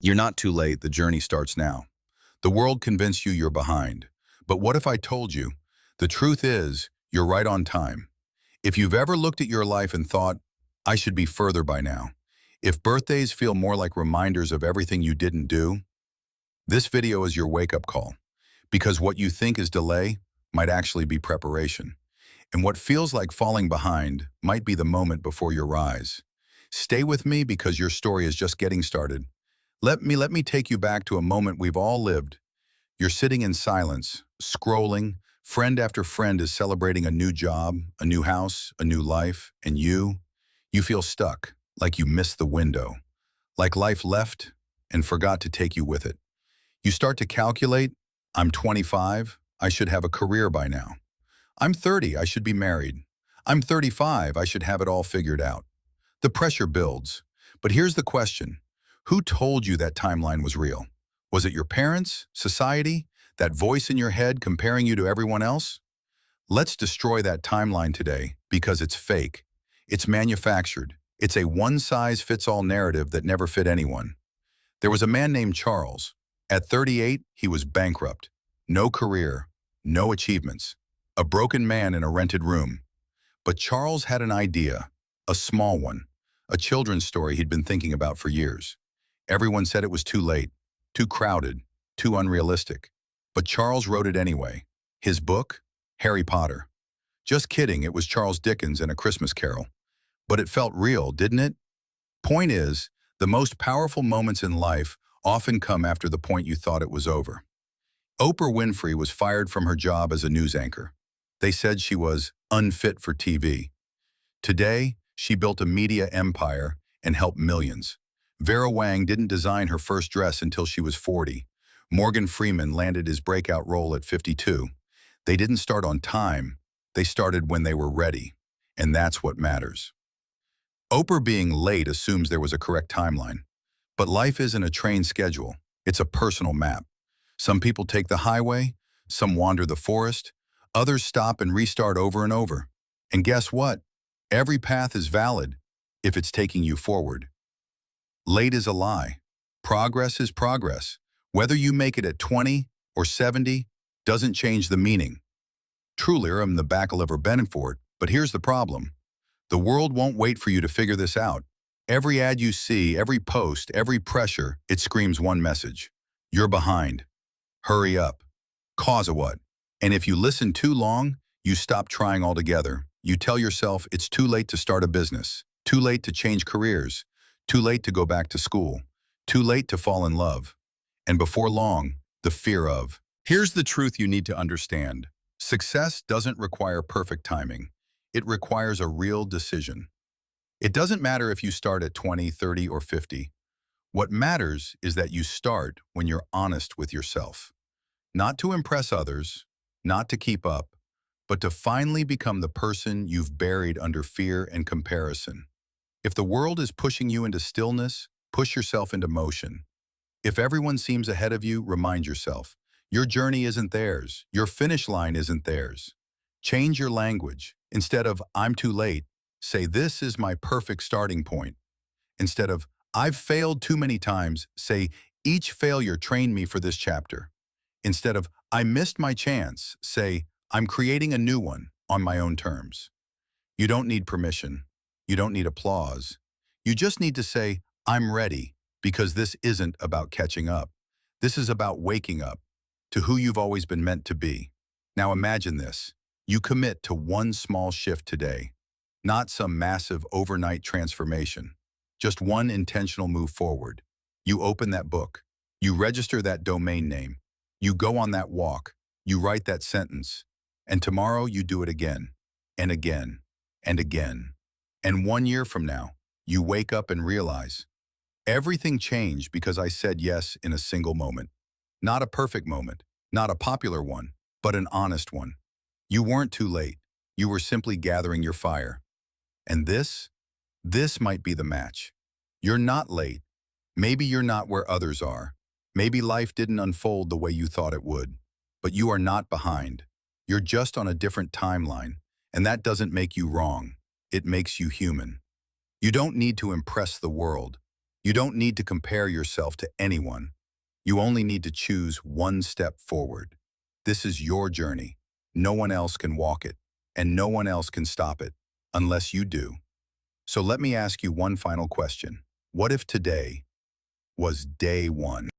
You're not too late, the journey starts now. The world convinced you you're behind. But what if I told you? The truth is, you're right on time. If you've ever looked at your life and thought, I should be further by now. If birthdays feel more like reminders of everything you didn't do, this video is your wake-up call. Because what you think is delay might actually be preparation. And what feels like falling behind might be the moment before your rise. Stay with me because your story is just getting started. Let me take you back to a moment we've all lived. You're sitting in silence, scrolling. Friend after friend is celebrating a new job, a new house, a new life, and you feel stuck, like you missed the window, like life left and forgot to take you with it. You start to calculate, I'm 25, I should have a career by now. I'm 30, I should be married. I'm 35, I should have it all figured out. The pressure builds. But here's the question. Who told you that timeline was real? Was it your parents, society, that voice in your head comparing you to everyone else? Let's destroy that timeline today because it's fake. It's manufactured. It's a one-size-fits-all narrative that never fit anyone. There was a man named Charles. At 38, he was bankrupt. No career, no achievements. A broken man in a rented room. But Charles had an idea, a small one, a children's story he'd been thinking about for years. Everyone said it was too late, too crowded, too unrealistic. But Charles wrote it anyway. His book? Harry Potter. Just kidding, it was Charles Dickens and A Christmas Carol. But it felt real, didn't it? Point is, the most powerful moments in life often come after the point you thought it was over. Oprah Winfrey was fired from her job as a news anchor. They said she was unfit for TV. Today, she built a media empire and helped millions. Vera Wang didn't design her first dress until she was 40. Morgan Freeman landed his breakout role at 52. They didn't start on time, they started when they were ready. And that's what matters. Oprah being late assumes there was a correct timeline. But life isn't a train schedule, it's a personal map. Some people take the highway, some wander the forest, others stop and restart over and over. And guess what? Every path is valid if it's taking you forward. Late is a lie. Progress is progress. Whether you make it at 20 or 70 doesn't change the meaning. Truly, I'm the Baccaliver Benford, but here's the problem. The world won't wait for you to figure this out. Every ad you see, every post, every pressure, it screams one message. You're behind. Hurry up. Cause a what? And if you listen too long, you stop trying altogether. You tell yourself it's too late to start a business, too late to change careers, too late to go back to school, too late to fall in love. And before long, the fear of. Here's the truth you need to understand. Success doesn't require perfect timing. It requires a real decision. It doesn't matter if you start at 20, 30, or 50. What matters is that you start when you're honest with yourself. Not to impress others, not to keep up, but to finally become the person you've buried under fear and comparison. If the world is pushing you into stillness, push yourself into motion. If everyone seems ahead of you, remind yourself, your journey isn't theirs, your finish line isn't theirs. Change your language. Instead of, I'm too late, say, this is my perfect starting point. Instead of, I've failed too many times, say, each failure trained me for this chapter. Instead of, I missed my chance, say, I'm creating a new one on my own terms. You don't need permission. You don't need applause. You just need to say, I'm ready, because this isn't about catching up. This is about waking up to who you've always been meant to be. Now imagine this. You commit to one small shift today, not some massive overnight transformation, just one intentional move forward. You open that book. You register that domain name. You go on that walk. You write that sentence. And tomorrow you do it again, and again, and again. And 1 year from now, you wake up and realize, everything changed because I said yes in a single moment. Not a perfect moment, not a popular one, but an honest one. You weren't too late. You were simply gathering your fire. And this might be the match. You're not late. Maybe you're not where others are. Maybe life didn't unfold the way you thought it would. But you are not behind. You're just on a different timeline. And that doesn't make you wrong. It makes you human. You don't need to impress the world. You don't need to compare yourself to anyone. You only need to choose one step forward. This is your journey. No one else can walk it, and no one else can stop it, unless you do. So let me ask you one final question. What if today was day one?